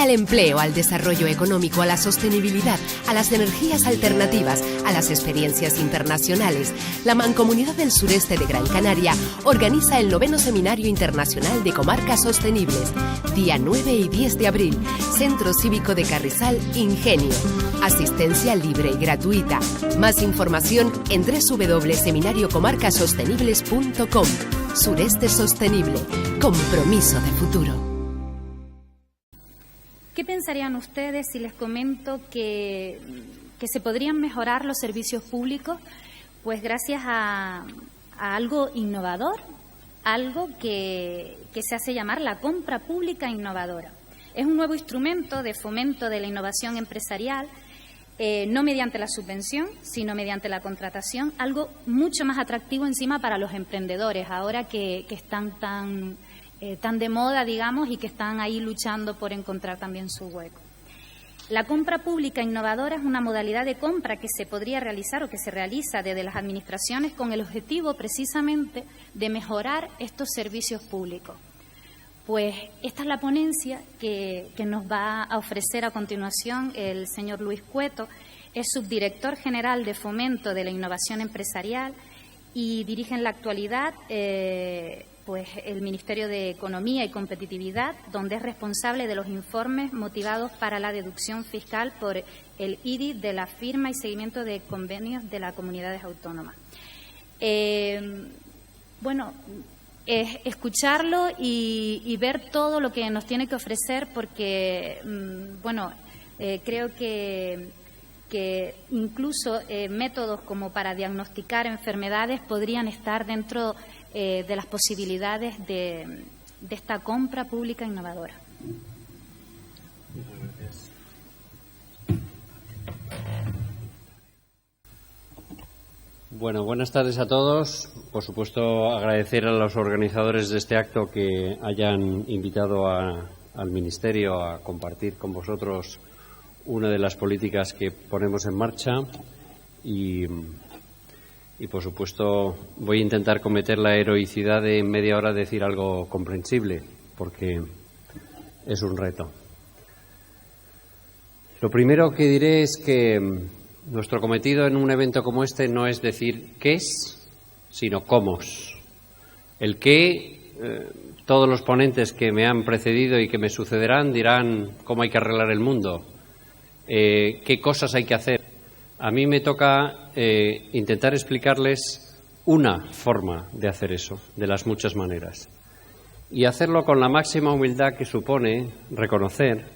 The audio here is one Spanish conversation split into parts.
al empleo, al desarrollo económico, a la sostenibilidad, a las energías alternativas, a las experiencias internacionales, la Mancomunidad del Sureste de Gran Canaria organiza el 9º Seminario Internacional de Comarcas Sostenibles, día 9 y 10 de abril, Centro Cívico de Carrizal, Ingenio. Asistencia libre y gratuita. Más información en www.seminariocomarcasostenibles.com. Sureste Sostenible. Compromiso de futuro. ¿Qué pensarían ustedes si les comento que se podrían mejorar los servicios públicos? Pues gracias a algo innovador, algo que se hace llamar la compra pública innovadora. Es un nuevo instrumento de fomento de la innovación empresarial, no mediante la subvención, sino mediante la contratación, algo mucho más atractivo encima para los emprendedores, ahora que están tan de moda, digamos, y que están ahí luchando por encontrar también su hueco. La compra pública innovadora es una modalidad de compra que se podría realizar o que se realiza desde las administraciones con el objetivo precisamente de mejorar estos servicios públicos. Pues esta es la ponencia que nos va a ofrecer a continuación el señor Luis Cueto. Es subdirector general de Fomento de la Innovación Empresarial y dirige en la actualidad pues el Ministerio de Economía y Competitividad, donde es responsable de los informes motivados para la deducción fiscal por el IDI de la firma y seguimiento de convenios de las comunidades autónomas. Escucharlo y ver todo lo que nos tiene que ofrecer, porque creo que incluso métodos como para diagnosticar enfermedades podrían estar dentro de las posibilidades de esta compra pública innovadora. Bueno, buenas tardes a todos. Por supuesto, agradecer a los organizadores de este acto que hayan invitado al Ministerio a compartir con vosotros una de las políticas que ponemos en marcha y por supuesto, voy a intentar cometer la heroicidad de en media hora decir algo comprensible, porque es un reto. Lo primero que diré es que nuestro cometido en un evento como este no es decir qué es, sino cómo. El qué, todos los ponentes que me han precedido y que me sucederán dirán cómo hay que arreglar el mundo, qué cosas hay que hacer. A mí me toca intentar explicarles una forma de hacer eso, de las muchas maneras, y hacerlo con la máxima humildad que supone reconocer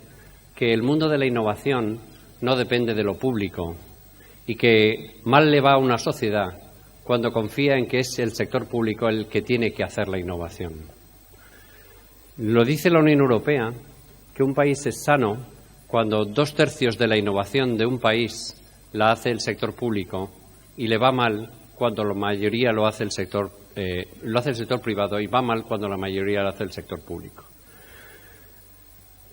que el mundo de la innovación no depende de lo público y que mal le va a una sociedad cuando confía en que es el sector público el que tiene que hacer la innovación. Lo dice la Unión Europea, que un país es sano cuando 2/3 de la innovación de un país la hace el sector público y le va mal cuando la mayoría lo hace el sector privado, y va mal cuando la mayoría lo hace el sector público.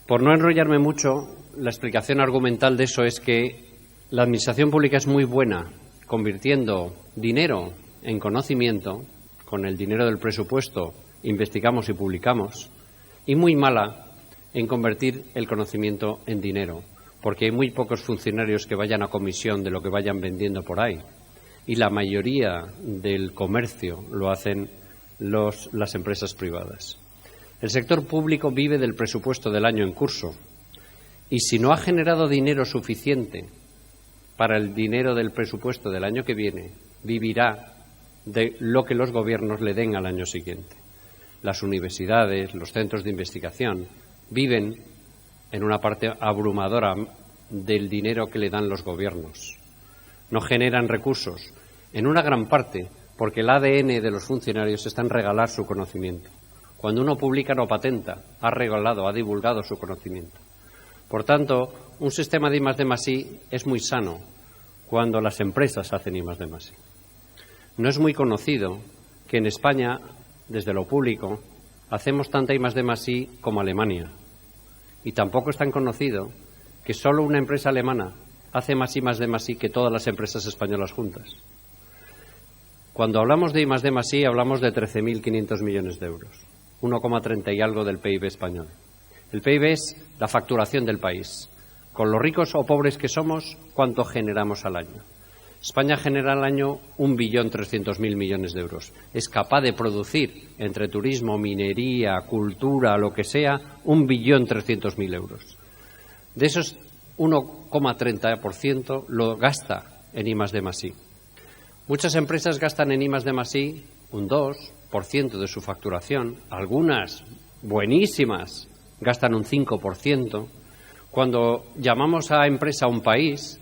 Por no enrollarme mucho, la explicación argumental de eso es que la administración pública es muy buena convirtiendo dinero en conocimiento. Con el dinero del presupuesto investigamos y publicamos, y muy mala en convertir el conocimiento en dinero, porque hay muy pocos funcionarios que vayan a comisión de lo que vayan vendiendo por ahí, y la mayoría del comercio lo hacen las empresas privadas. El sector público vive del presupuesto del año en curso, y si no ha generado dinero suficiente para el dinero del presupuesto del año que viene, vivirá de lo que los gobiernos le den al año siguiente. Las universidades, los centros de investigación viven en una parte abrumadora del dinero que le dan los gobiernos. No generan recursos, en una gran parte porque el ADN de los funcionarios está en regalar su conocimiento. Cuando uno publica no patenta, ha regalado, ha divulgado su conocimiento. Por tanto, un sistema de I+D+I es muy sano cuando las empresas hacen I+D+I. No es muy conocido que en España, desde lo público, hacemos tanta I+D+I como Alemania. Y tampoco es tan conocido que solo una empresa alemana hace más I+D+I que todas las empresas españolas juntas. Cuando hablamos de I+D+I hablamos de 13.500 millones de euros, 1,30 y algo del PIB español. El PIB es la facturación del país. Con los ricos o pobres que somos, ¿cuánto generamos al año? España genera al año 1.300.000 millones de euros. Es capaz de producir, entre turismo, minería, cultura, lo que sea, 1.300.000 euros. De esos, 1,30% lo gasta en I+D+I. Muchas empresas gastan en I+D+I un 2% de su facturación. Algunas, buenísimas, gastan un 5%. Cuando llamamos a empresa a un país,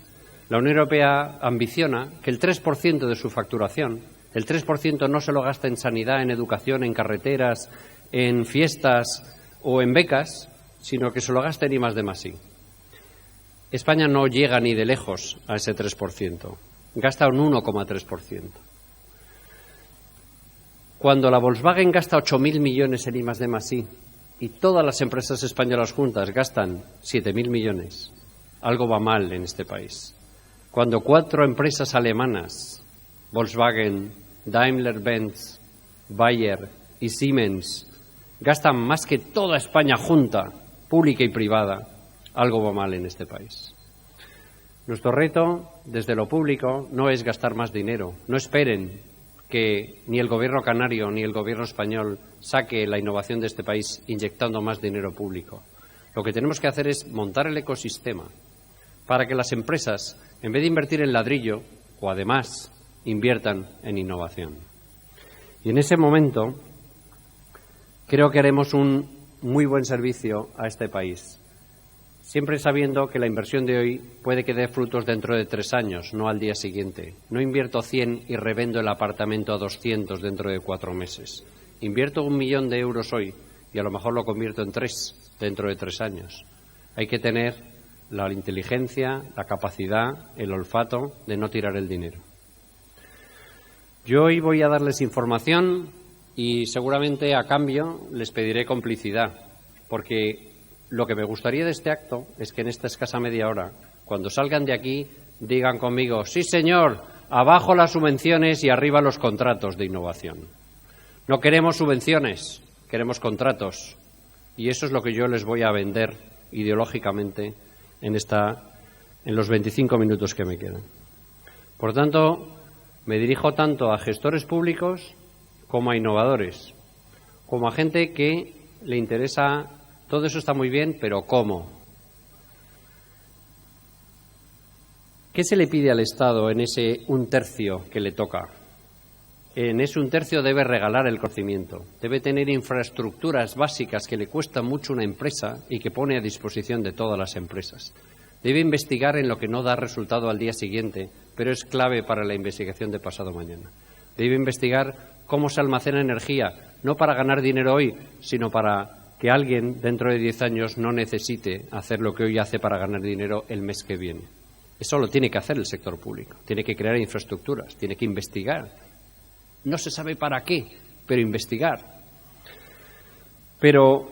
la Unión Europea ambiciona que el 3% de su facturación, el 3% no se lo gasta en sanidad, en educación, en carreteras, en fiestas o en becas, sino que se lo gasta en I+D+I. España no llega ni de lejos a ese 3%, gasta un 1,3%. Cuando la Volkswagen gasta 8.000 millones en I+D+I y todas las empresas españolas juntas gastan 7.000 millones, algo va mal en este país. Cuando 4 empresas alemanas, Volkswagen, Daimler-Benz, Bayer y Siemens, gastan más que toda España junta, pública y privada, algo va mal en este país. Nuestro reto, desde lo público, no es gastar más dinero. No esperen que ni el gobierno canario ni el gobierno español saque la innovación de este país inyectando más dinero público. Lo que tenemos que hacer es montar el ecosistema para que las empresas, en vez de invertir en ladrillo, o además, inviertan en innovación. Y en ese momento, creo que haremos un muy buen servicio a este país, siempre sabiendo que la inversión de hoy puede que dé frutos dentro de 3 años, no al día siguiente. No invierto 100 y revendo el apartamento a 200 dentro de 4 meses. Invierto 1 millón de euros hoy y a lo mejor lo convierto en 3 dentro de 3 años. Hay que tener la inteligencia, la capacidad, el olfato de no tirar el dinero. Yo hoy voy a darles información y seguramente a cambio les pediré complicidad, porque lo que me gustaría de este acto es que en esta escasa media hora, cuando salgan de aquí, digan conmigo: sí señor, abajo las subvenciones y arriba los contratos de innovación. No queremos subvenciones, queremos contratos. Y eso es lo que yo les voy a vender ideológicamente en los 25 minutos que me quedan. Por tanto, me dirijo tanto a gestores públicos como a innovadores, como a gente que le interesa. Todo eso está muy bien, pero ¿cómo? ¿Qué se le pide al Estado en ese 1/3 que le toca? En ese 1/3 debe regalar el conocimiento, debe tener infraestructuras básicas que le cuesta mucho una empresa y que pone a disposición de todas las empresas. Debe investigar en lo que no da resultado al día siguiente, pero es clave para la investigación de pasado mañana. Debe investigar cómo se almacena energía, no para ganar dinero hoy, sino para que alguien dentro de 10 años no necesite hacer lo que hoy hace para ganar dinero el mes que viene. Eso lo tiene que hacer el sector público. Tiene que crear infraestructuras, tiene que investigar. No se sabe para qué, pero investigar. Pero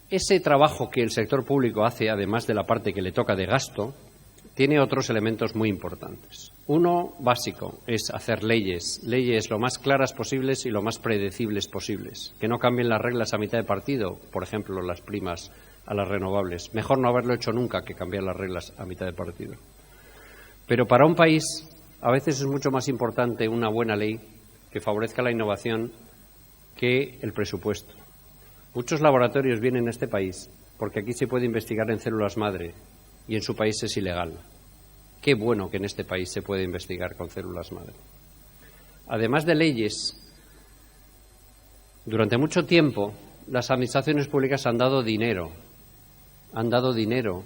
ese trabajo que el sector público hace, además de la parte que le toca de gasto, tiene otros elementos muy importantes. Uno básico es hacer leyes lo más claras posibles y lo más predecibles posibles, que no cambien las reglas a mitad de partido, por ejemplo, las primas a las renovables. Mejor no haberlo hecho nunca que cambiar las reglas a mitad de partido. Pero para un país a veces es mucho más importante una buena ley que favorezca la innovación que el presupuesto. Muchos laboratorios vienen a este país porque aquí se puede investigar en células madre y en su país es ilegal. Qué bueno que en este país se puede investigar con células madre. Además de leyes, durante mucho tiempo las administraciones públicas han dado dinero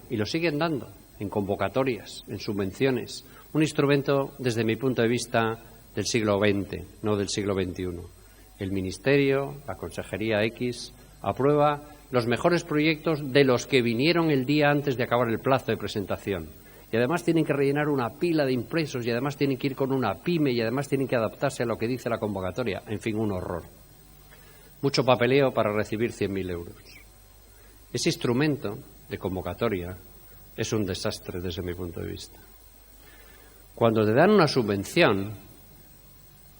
y lo siguen dando en convocatorias, en subvenciones. Un instrumento, desde mi punto de vista, del siglo XX, no del siglo XXI. El Ministerio, la Consejería X, aprueba los mejores proyectos de los que vinieron el día antes de acabar el plazo de presentación. Y además tienen que rellenar una pila de impresos y además tienen que ir con una pyme y además tienen que adaptarse a lo que dice la convocatoria. En fin, un horror. Mucho papeleo para recibir 100.000 euros. Ese instrumento de convocatoria es un desastre desde mi punto de vista. Cuando te dan una subvención,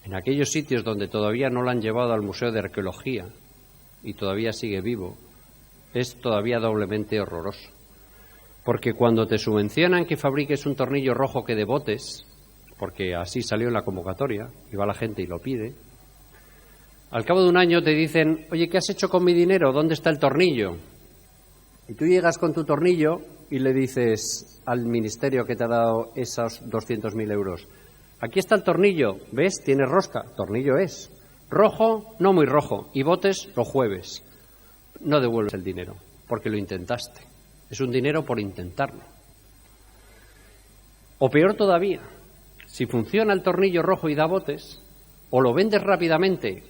en aquellos sitios donde todavía no la han llevado al Museo de Arqueología y todavía sigue vivo, es todavía doblemente horroroso. Porque cuando te subvencionan que fabriques un tornillo rojo que de botes, porque así salió en la convocatoria, y va la gente y lo pide, al cabo de un año te dicen, oye, ¿qué has hecho con mi dinero? ¿Dónde está el tornillo? Y tú llegas con tu tornillo y le dices al ministerio que te ha dado esos 200.000 euros, aquí está el tornillo, ¿ves? Tiene rosca, tornillo es. Rojo, no muy rojo, y botes los jueves. No devuelves el dinero, porque lo intentaste. Es un dinero por intentarlo. O peor todavía, si funciona el tornillo rojo y da botes, o lo vendes rápidamente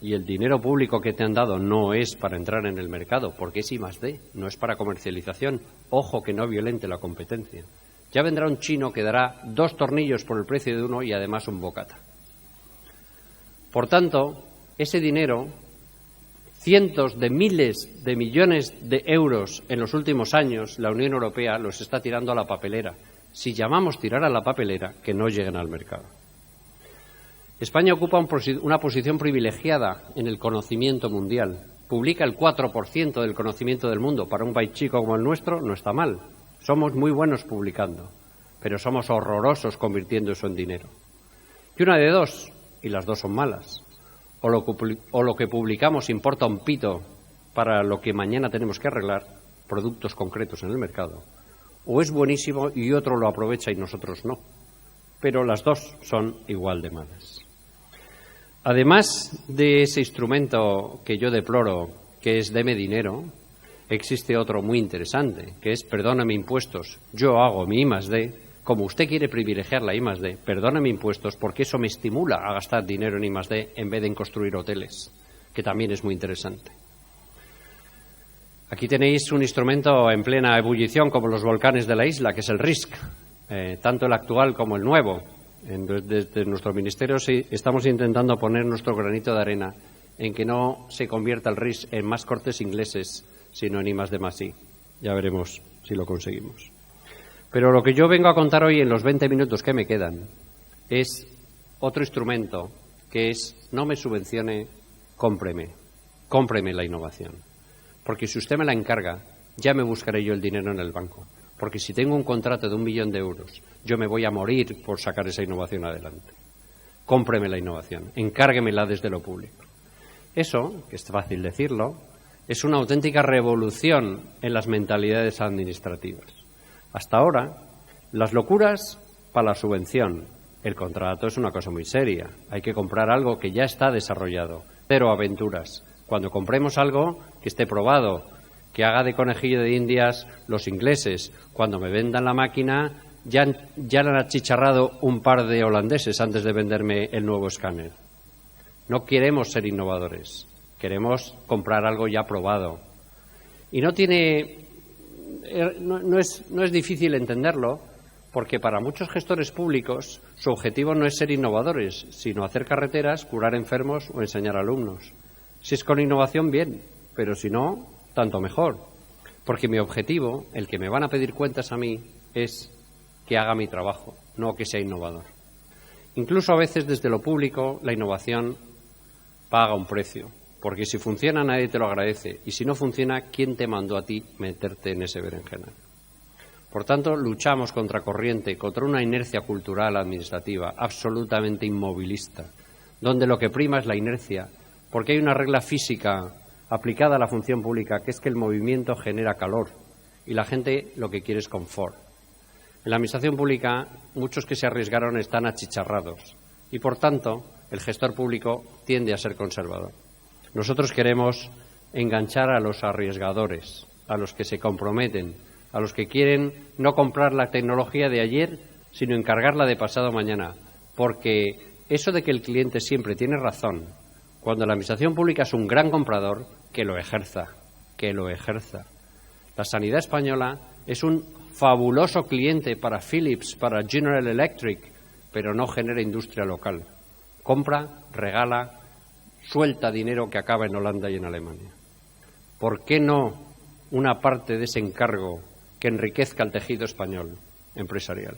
y el dinero público que te han dado no es para entrar en el mercado, porque es I+D, no es para comercialización. Ojo que no violente la competencia. Ya vendrá un chino que dará 2 tornillos por el precio de uno y además un bocata. Por tanto, ese dinero, cientos de miles de millones de euros en los últimos años, la Unión Europea los está tirando a la papelera. Si llamamos tirar a la papelera, que no lleguen al mercado. España ocupa una posición privilegiada en el conocimiento mundial. Publica el 4% del conocimiento del mundo. Para un país chico como el nuestro no está mal. Somos muy buenos publicando, pero somos horrorosos convirtiendo eso en dinero. Y una de dos, y las dos son malas. O lo que publicamos importa un pito para lo que mañana tenemos que arreglar, productos concretos en el mercado, o es buenísimo y otro lo aprovecha y nosotros no. Pero las dos son igual de malas. Además de ese instrumento que yo deploro, que es deme dinero, existe otro muy interesante, que es perdóname impuestos, yo hago mi I+D, como usted quiere privilegiar la I+D, perdóname impuestos porque eso me estimula a gastar dinero en I+D en vez de en construir hoteles, que también es muy interesante. Aquí tenéis un instrumento en plena ebullición como los volcanes de la isla, que es el RISC, tanto el actual como el nuevo. Desde nuestro ministerio sí, estamos intentando poner nuestro granito de arena en que no se convierta el RISC en más cortes ingleses, sino en I+D+I. Ya veremos si lo conseguimos. Pero lo que yo vengo a contar hoy en los 20 minutos que me quedan es otro instrumento, que es no me subvencione, cómpreme la innovación. Porque si usted me la encarga, ya me buscaré yo el dinero en el banco. Porque si tengo un contrato de 1 millón de euros, yo me voy a morir por sacar esa innovación adelante. Cómpreme la innovación, encárguemela desde lo público. Eso, que es fácil decirlo, es una auténtica revolución en las mentalidades administrativas. Hasta ahora, las locuras para la subvención. El contrato es una cosa muy seria. Hay que comprar algo que ya está desarrollado. Cero aventuras. Cuando compremos algo que esté probado, que haga de conejillo de indias los ingleses. Cuando me vendan la máquina, ya le han achicharrado un par de holandeses antes de venderme el nuevo escáner. No queremos ser innovadores. Queremos comprar algo ya probado. Y no es difícil entenderlo, porque para muchos gestores públicos su objetivo no es ser innovadores, sino hacer carreteras, curar enfermos o enseñar alumnos. Si es con innovación, bien, pero si no, tanto mejor. Porque mi objetivo, el que me van a pedir cuentas a mí, es que haga mi trabajo, no que sea innovador. Incluso a veces desde lo público la innovación paga un precio. Porque si funciona nadie te lo agradece y si no funciona, ¿quién te mandó a ti meterte en ese berenjenal? Por tanto, luchamos contra corriente, contra una inercia cultural administrativa absolutamente inmovilista, donde lo que prima es la inercia, porque hay una regla física aplicada a la función pública, que es que el movimiento genera calor y la gente lo que quiere es confort. En la administración pública, muchos que se arriesgaron están achicharrados y, por tanto, el gestor público tiende a ser conservador. Nosotros queremos enganchar a los arriesgadores, a los que se comprometen, a los que quieren no comprar la tecnología de ayer, sino encargarla de pasado mañana. Porque eso de que el cliente siempre tiene razón, cuando la administración pública es un gran comprador, que lo ejerza. La sanidad española es un fabuloso cliente para Philips, para General Electric, pero no genera industria local. Compra, regala, suelta dinero que acaba en Holanda y en Alemania. ¿Por qué no una parte de ese encargo que enriquezca el tejido español empresarial?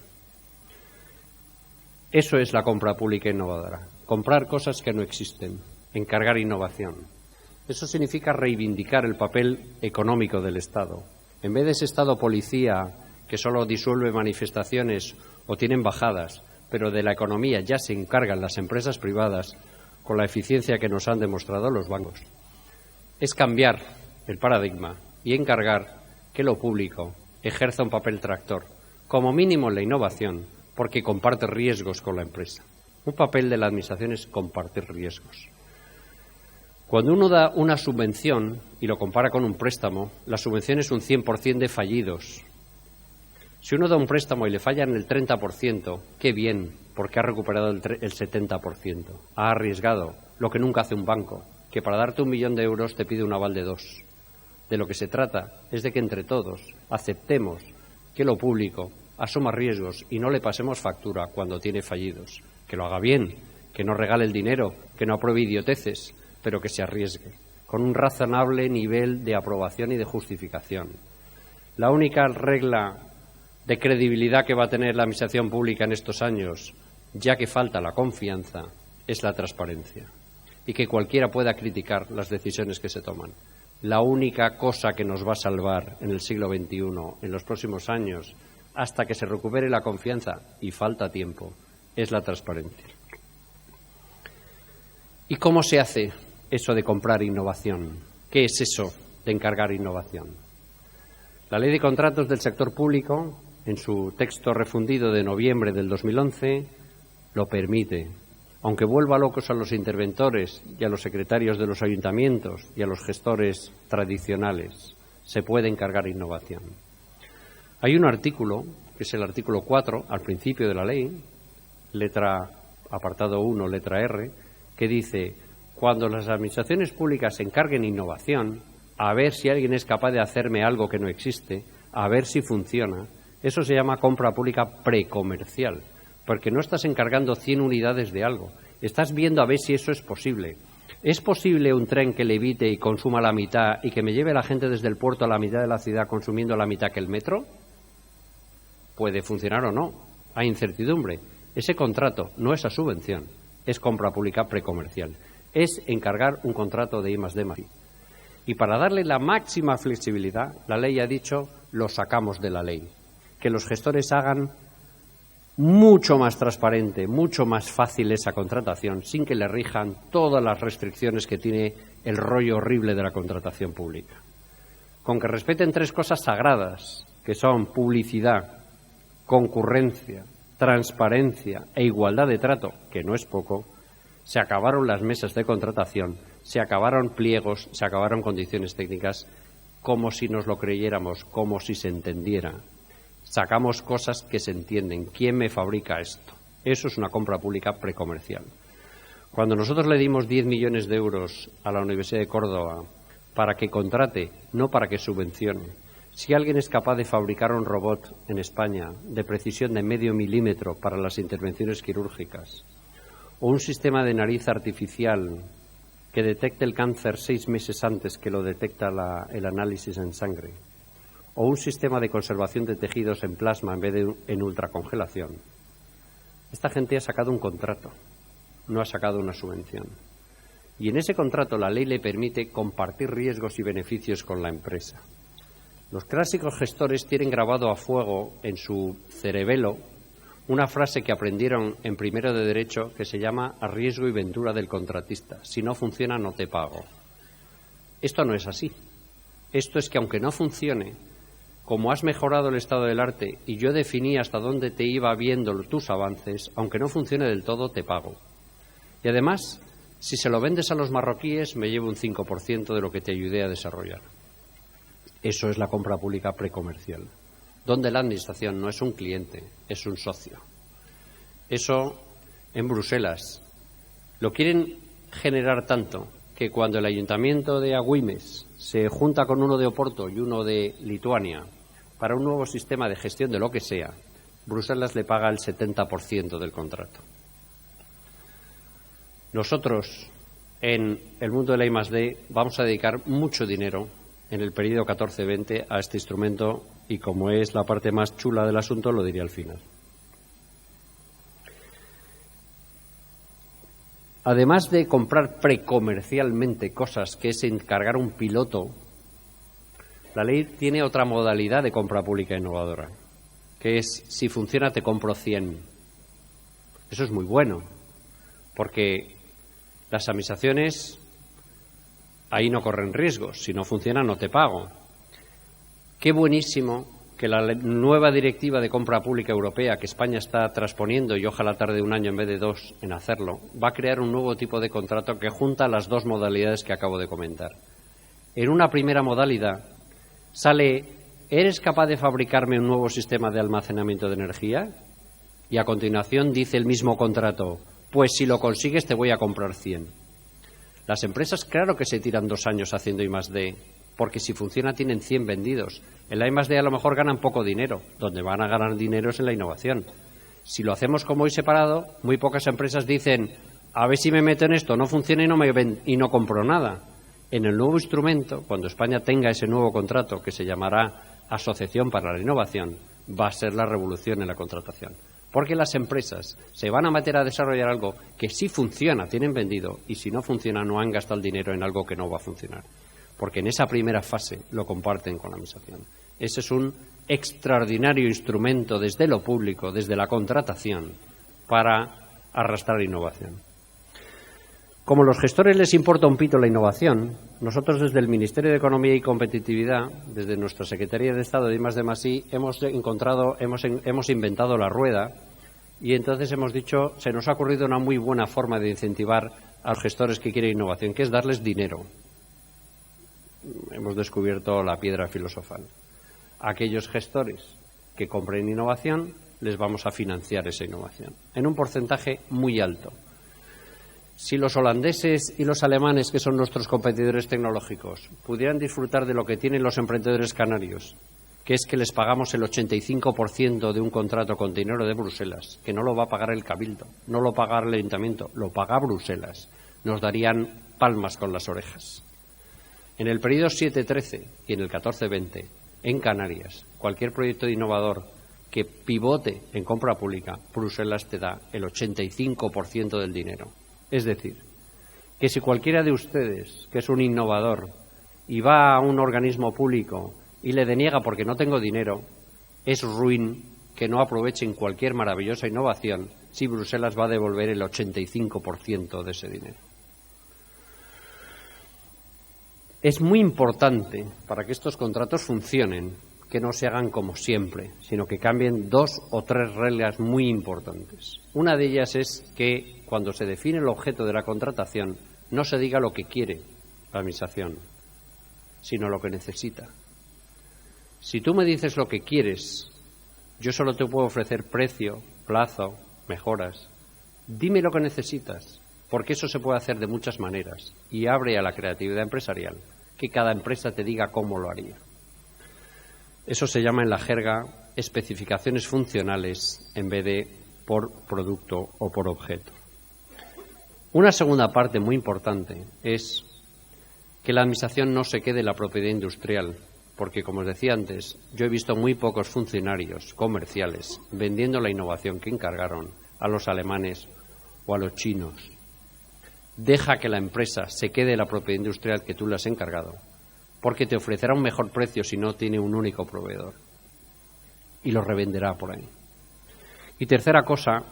Eso es la compra pública innovadora. Comprar cosas que no existen, encargar innovación. Eso significa reivindicar el papel económico del Estado. En vez de ese Estado policía que solo disuelve manifestaciones o tiene embajadas, pero de la economía ya se encargan las empresas privadas con la eficiencia que nos han demostrado los bancos. Es cambiar el paradigma y encargar que lo público ejerza un papel tractor, como mínimo en la innovación, porque comparte riesgos con la empresa. Un papel de la Administración es compartir riesgos. Cuando uno da una subvención y lo compara con un préstamo, la subvención es un 100% de fallidos. Si uno da un préstamo y le fallan el 30%, qué bien, porque ha recuperado el 70%. Ha arriesgado, lo que nunca hace un banco, que para darte 1 millón de euros te pide un aval de 2. De lo que se trata es de que entre todos aceptemos que lo público asuma riesgos y no le pasemos factura cuando tiene fallidos. Que lo haga bien, que no regale el dinero, que no apruebe idioteces, pero que se arriesgue, con un razonable nivel de aprobación y de justificación. La única regla de credibilidad que va a tener la Administración pública en estos años, ya que falta la confianza, es la transparencia. Y que cualquiera pueda criticar las decisiones que se toman. La única cosa que nos va a salvar en el siglo XXI, en los próximos años, hasta que se recupere la confianza, y falta tiempo, es la transparencia. ¿Y cómo se hace eso de comprar innovación? ¿Qué es eso de encargar innovación? La Ley de Contratos del Sector Público, en su texto refundido de noviembre del 2011, lo permite. Aunque vuelva locos a los interventores y a los secretarios de los ayuntamientos y a los gestores tradicionales, se puede encargar innovación. Hay un artículo, que es el artículo 4, al principio de la ley, apartado 1, letra R, que dice: cuando las administraciones públicas se encarguen innovación, a ver si alguien es capaz de hacerme algo que no existe, a ver si funciona, eso se llama compra pública precomercial. Porque no estás encargando 100 unidades de algo, estás viendo a ver si eso es posible. ¿Es posible un tren que levite y consuma la mitad y que me lleve a la gente desde el puerto a la mitad de la ciudad consumiendo la mitad que el metro? Puede funcionar o no, hay incertidumbre. Ese contrato no es a subvención, es compra pública precomercial. Es encargar un contrato de I+D+I. Y para darle la máxima flexibilidad, la ley ha dicho, lo sacamos de la ley. Que los gestores hagan mucho más transparente, mucho más fácil esa contratación, sin que le rijan todas las restricciones que tiene el rollo horrible de la contratación pública. Con que respeten 3 cosas sagradas, que son publicidad, concurrencia, transparencia e igualdad de trato, que no es poco, se acabaron las mesas de contratación, se acabaron pliegos, se acabaron condiciones técnicas, como si nos lo creyéramos, como si se entendiera. Sacamos cosas que se entienden. ¿Quién me fabrica esto? Eso es una compra pública precomercial. Cuando nosotros le dimos 10 millones de euros a la Universidad de Córdoba para que contrate, no para que subvencione, si alguien es capaz de fabricar un robot en España de precisión de medio milímetro para las intervenciones quirúrgicas, o un sistema de nariz artificial que detecte el cáncer 6 meses antes que lo detecta el análisis en sangre, o un sistema de conservación de tejidos en plasma en vez de en ultracongelación. Esta gente ha sacado un contrato, no ha sacado una subvención. Y en ese contrato la ley le permite compartir riesgos y beneficios con la empresa. Los clásicos gestores tienen grabado a fuego en su cerebelo una frase que aprendieron en primero de Derecho que se llama a riesgo y ventura del contratista. Si no funciona, no te pago. Esto no es así. Esto es que aunque no funcione, como has mejorado el estado del arte y yo definí hasta dónde te iba viendo tus avances, aunque no funcione del todo, te pago. Y además, si se lo vendes a los marroquíes, me llevo un 5% de lo que te ayudé a desarrollar. Eso es la compra pública precomercial, donde la Administración no es un cliente, es un socio. Eso en Bruselas lo quieren generar tanto que cuando el Ayuntamiento de Agüimes se junta con uno de Oporto y uno de Lituania para un nuevo sistema de gestión de lo que sea, Bruselas le paga el 70% del contrato. Nosotros, en el mundo de la I+D, vamos a dedicar mucho dinero en el periodo 14-20 a este instrumento y, como es la parte más chula del asunto, lo diré al final. además de comprar precomercialmente cosas, que es encargar un piloto, la ley tiene otra modalidad de compra pública innovadora, que es, si funciona te compro 100. Eso es muy bueno, porque las administraciones ahí no corren riesgos. Si no funciona, no te pago. Qué buenísimo que la nueva directiva de compra pública europea que España está transponiendo, y ojalá tarde 1 año en vez de 2 en hacerlo, va a crear un nuevo tipo de contrato que junta las dos modalidades que acabo de comentar. En una primera modalidad sale: ¿eres capaz de fabricarme un nuevo sistema de almacenamiento de energía? Y a continuación dice el mismo contrato: pues si lo consigues te voy a comprar 100. Las empresas, claro que se tiran 2 años haciendo I+D, porque si funciona tienen 100 vendidos. En la I+D a lo mejor ganan poco dinero, donde van a ganar dinero es en la innovación. Si lo hacemos como hoy separado, muy pocas empresas dicen: a ver si me meto en esto, no funciona y no compro nada. En el nuevo instrumento, cuando España tenga ese nuevo contrato que se llamará Asociación para la Innovación, va a ser la revolución en la contratación. Porque las empresas se van a meter a desarrollar algo que si funciona tienen vendido, y si no funciona no han gastado el dinero en algo que no va a funcionar. Porque en esa primera fase lo comparten con la administración. Ese es un extraordinario instrumento desde lo público, desde la contratación, para arrastrar innovación. Como a los gestores les importa un pito la innovación, nosotros desde el Ministerio de Economía y Competitividad, desde nuestra Secretaría de Estado de I+D+I, hemos inventado la rueda, y entonces hemos dicho, se nos ha ocurrido una muy buena forma de incentivar a los gestores que quieren innovación, que es darles dinero. Hemos descubierto la piedra filosofal. A aquellos gestores que compren innovación, les vamos a financiar esa innovación, en un porcentaje muy alto. Si los holandeses y los alemanes, que son nuestros competidores tecnológicos, pudieran disfrutar de lo que tienen los emprendedores canarios, que es que les pagamos el 85% de un contrato con dinero de Bruselas, que no lo va a pagar el Cabildo, no lo paga el Ayuntamiento, lo paga Bruselas, nos darían palmas con las orejas. En el periodo 7-13 y en el 14-20, en Canarias, cualquier proyecto innovador que pivote en compra pública, Bruselas te da el 85% del dinero. Es decir, que si cualquiera de ustedes, que es un innovador, y va a un organismo público y le deniega porque no tengo dinero, es ruin que no aprovechen cualquier maravillosa innovación si Bruselas va a devolver el 85% de ese dinero. Es muy importante, para que estos contratos funcionen, que no se hagan como siempre, sino que cambien 2 o 3 reglas muy importantes. Una de ellas es que cuando se define el objeto de la contratación no se diga lo que quiere la administración, sino lo que necesita. Si tú me dices lo que quieres, yo solo te puedo ofrecer precio, plazo, mejoras. Dime lo que necesitas, porque eso se puede hacer de muchas maneras y abre a la creatividad empresarial que cada empresa te diga cómo lo haría. Eso se llama en la jerga especificaciones funcionales en vez de por producto o por objeto. Una segunda parte muy importante es que la administración no se quede en la propiedad industrial, porque, como os decía antes, yo he visto muy pocos funcionarios comerciales vendiendo la innovación que encargaron a los alemanes o a los chinos. Deja que la empresa se quede en la propiedad industrial que tú le has encargado, porque te ofrecerá un mejor precio si no tiene un único proveedor y lo revenderá por ahí. Y tercera cosa,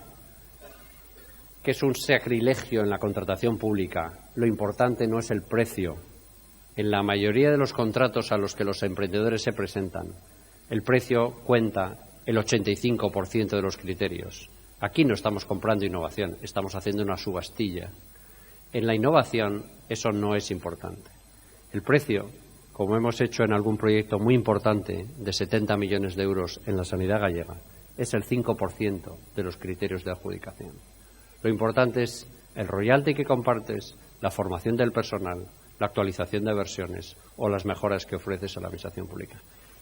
que es un sacrilegio en la contratación pública, lo importante no es el precio. En la mayoría de los contratos a los que los emprendedores se presentan, el precio cuenta el 85% de los criterios. Aquí no estamos comprando innovación, estamos haciendo una subastilla. En la innovación eso no es importante. El precio, como hemos hecho en algún proyecto muy importante de 70 millones de euros en la sanidad gallega, es el 5% de los criterios de adjudicación. Lo importante es el royalty que compartes, la formación del personal, la actualización de versiones o las mejoras que ofreces a la administración pública.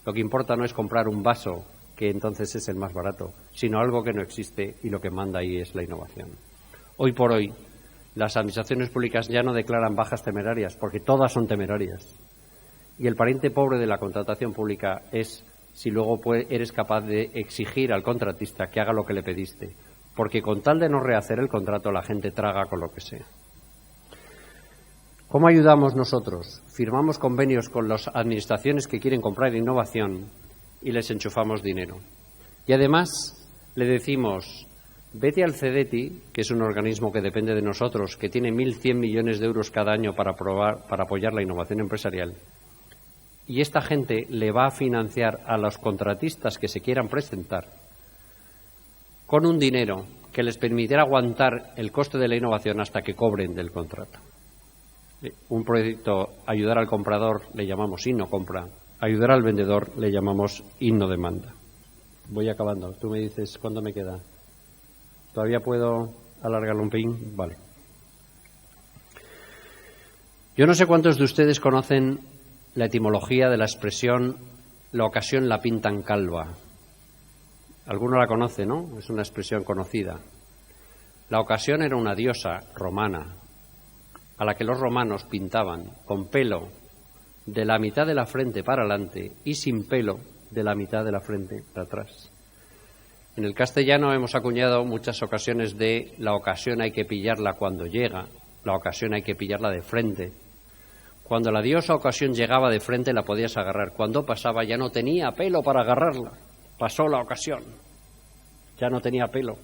Lo que importa no es comprar un vaso, que entonces es el más barato, sino algo que no existe y lo que manda ahí es la innovación. Hoy por hoy, las administraciones públicas ya no declaran bajas temerarias, porque todas son temerarias. Y el pariente pobre de la contratación pública es si luego eres capaz de exigir al contratista que haga lo que le pediste, porque con tal de no rehacer el contrato la gente traga con lo que sea. ¿Cómo ayudamos nosotros? Firmamos convenios con las administraciones que quieren comprar innovación y les enchufamos dinero. Y además le decimos, vete al CEDETI, que es un organismo que depende de nosotros, que tiene 1.100 millones de euros cada año para apoyar la innovación empresarial, y esta gente le va a financiar a los contratistas que se quieran presentar con un dinero que les permitirá aguantar el coste de la innovación hasta que cobren del contrato. Un proyecto, ayudar al comprador, le llamamos innocompra, ayudar al vendedor, le llamamos innodemanda. Voy acabando. Tú me dices cuándo me queda. ¿Todavía puedo alargarlo un pelín? Vale. Yo no sé cuántos de ustedes conocen la etimología de la expresión la ocasión la pintan calva. Alguno la conoce, ¿no? Es una expresión conocida. La ocasión era una diosa romana a la que los romanos pintaban con pelo de la mitad de la frente para adelante y sin pelo de la mitad de la frente para atrás. En el castellano hemos acuñado muchas ocasiones de la ocasión hay que pillarla cuando llega, la ocasión hay que pillarla de frente. Cuando la diosa ocasión llegaba de frente la podías agarrar, cuando pasaba ya no tenía pelo para agarrarla, pasó la ocasión, ya no tenía pelo.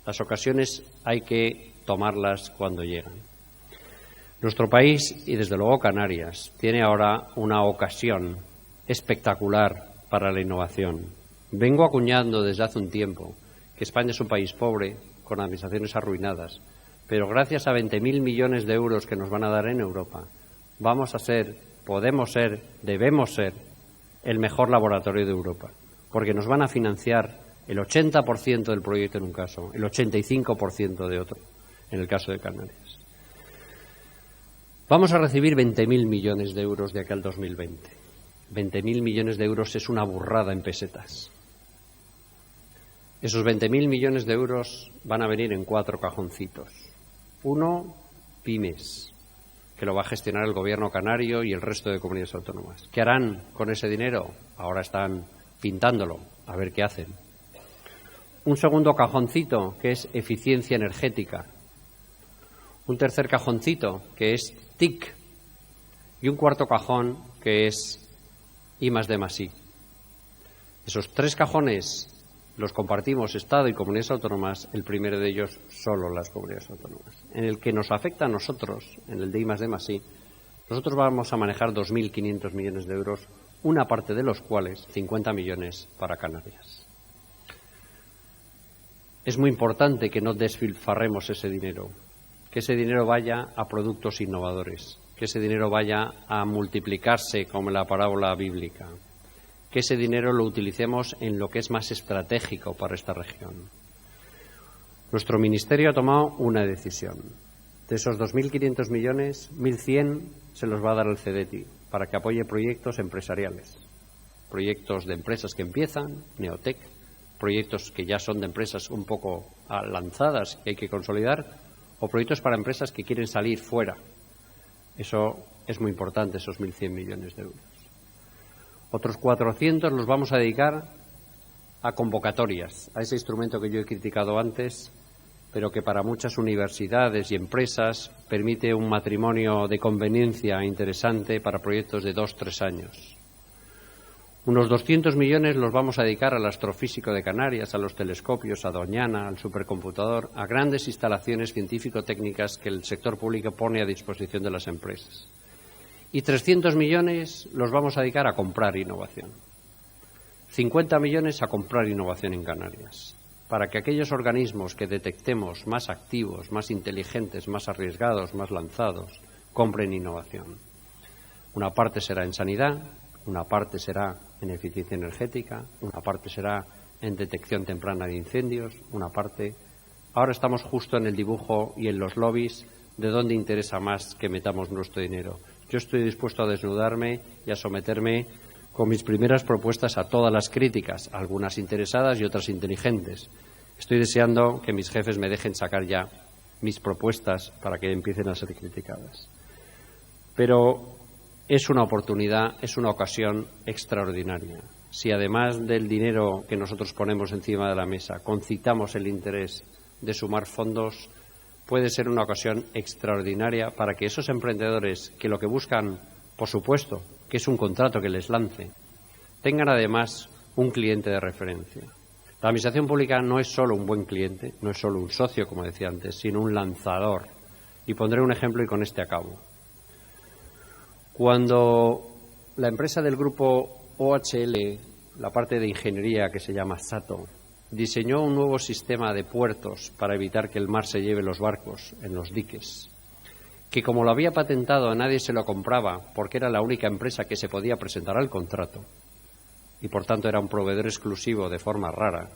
Las ocasiones hay que tomarlas cuando llegan. Nuestro país, y desde luego Canarias, tiene ahora una ocasión espectacular para la innovación. Vengo acuñando desde hace un tiempo que España es un país pobre, con administraciones arruinadas, pero gracias a 20.000 millones de euros que nos van a dar en Europa, vamos a ser, podemos ser, debemos ser el mejor laboratorio de Europa, porque nos van a financiar el 80% del proyecto en un caso, el 85% de otro, en el caso de Canarias. Vamos a recibir 20.000 millones de euros de aquí al 2020. 20.000 millones de euros es una burrada en pesetas. Esos 20.000 millones de euros van a venir en 4 cajoncitos. Uno, pymes, que lo va a gestionar el gobierno canario y el resto de comunidades autónomas. ¿Qué harán con ese dinero? Ahora están pintándolo, a ver qué hacen. Un segundo cajoncito, que es eficiencia energética. Un tercer cajoncito, que es TIC. Y un cuarto cajón, que es I+D+I. Esos 3 cajones los compartimos Estado y comunidades autónomas, el primero de ellos solo las comunidades autónomas. En el que nos afecta a nosotros, en el de I+D+I, nosotros vamos a manejar 2.500 millones de euros, una parte de los cuales 50 millones para Canarias. Es muy importante que no despilfarremos ese dinero, que ese dinero vaya a productos innovadores, que ese dinero vaya a multiplicarse como en la parábola bíblica, que ese dinero lo utilicemos en lo que es más estratégico para esta región. Nuestro ministerio ha tomado una decisión. De esos 2.500 millones, 1.100 se los va a dar al CEDETI para que apoye proyectos empresariales, proyectos de empresas que empiezan, Neotec, proyectos que ya son de empresas un poco lanzadas que hay que consolidar, o proyectos para empresas que quieren salir fuera. Eso es muy importante, esos 1.100 millones de euros. Otros 400 los vamos a dedicar a convocatorias, a ese instrumento que yo he criticado antes, pero que para muchas universidades y empresas permite un matrimonio de conveniencia interesante para proyectos de 2-3 años. Unos 200 millones los vamos a dedicar al astrofísico de Canarias, a los telescopios, a Doñana, al supercomputador, a grandes instalaciones científico-técnicas que el sector público pone a disposición de las empresas. Y 300 millones los vamos a dedicar a comprar innovación. 50 millones a comprar innovación en Canarias, para que aquellos organismos que detectemos más activos, más inteligentes, más arriesgados, más lanzados, compren innovación. Una parte será en sanidad, una parte será en eficiencia energética, una parte será en detección temprana de incendios, una parte... Ahora estamos justo en el dibujo y en los lobbies de dónde interesa más que metamos nuestro dinero. Yo estoy dispuesto a desnudarme y a someterme con mis primeras propuestas a todas las críticas, algunas interesadas y otras inteligentes. Estoy deseando que mis jefes me dejen sacar ya mis propuestas para que empiecen a ser criticadas. Pero es una oportunidad, es una ocasión extraordinaria. Si además del dinero que nosotros ponemos encima de la mesa, concitamos el interés de sumar fondos, puede ser una ocasión extraordinaria para que esos emprendedores que lo que buscan, por supuesto, que es un contrato que les lance, tengan además un cliente de referencia. La administración pública no es solo un buen cliente, no es solo un socio, como decía antes, sino un lanzador. Y pondré un ejemplo y con este acabo. Cuando la empresa del grupo OHL, la parte de ingeniería que se llama SATO, diseñó un nuevo sistema de puertos para evitar que el mar se lleve los barcos en los diques, que como lo había patentado nadie se lo compraba porque era la única empresa que se podía presentar al contrato y por tanto era un proveedor exclusivo de forma rara,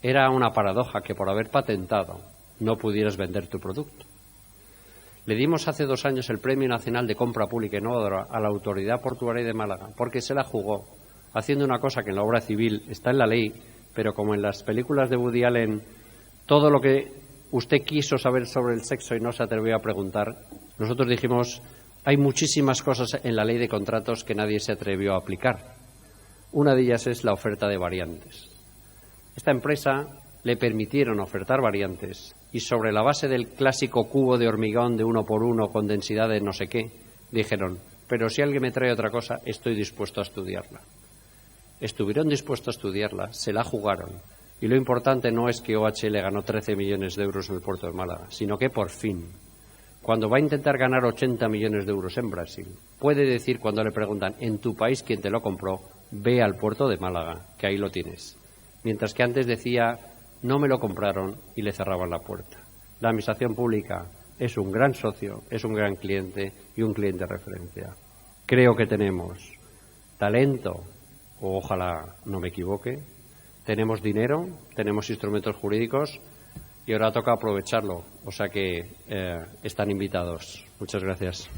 era una paradoja que por haber patentado no pudieras vender tu producto. Le dimos hace 2 años el Premio Nacional de Compra Pública Innovadora a la Autoridad Portuaria de Málaga porque se la jugó haciendo una cosa que en la obra civil está en la ley, pero como en las películas de Woody Allen, todo lo que usted quiso saber sobre el sexo y no se atrevió a preguntar, nosotros dijimos, hay muchísimas cosas en la ley de contratos que nadie se atrevió a aplicar. Una de ellas es la oferta de variantes. Esta empresa le permitieron ofertar variantes y sobre la base del clásico cubo de hormigón de 1 por 1 con densidad de no sé qué, dijeron, pero si alguien me trae otra cosa, estoy dispuesto a estudiarla. Estuvieron dispuestos a estudiarla, se la jugaron. Y lo importante no es que OHL ganó 13 millones de euros en el puerto de Málaga, sino que por fin, cuando va a intentar ganar 80 millones de euros en Brasil, puede decir cuando le preguntan, en tu país quién te lo compró, ve al puerto de Málaga, que ahí lo tienes. Mientras que antes decía, no me lo compraron y le cerraban la puerta. La administración pública es un gran socio, es un gran cliente y un cliente de referencia. Creo que tenemos talento, o ojalá no me equivoque, tenemos dinero, tenemos instrumentos jurídicos y ahora toca aprovecharlo. O sea que están invitados. Muchas gracias.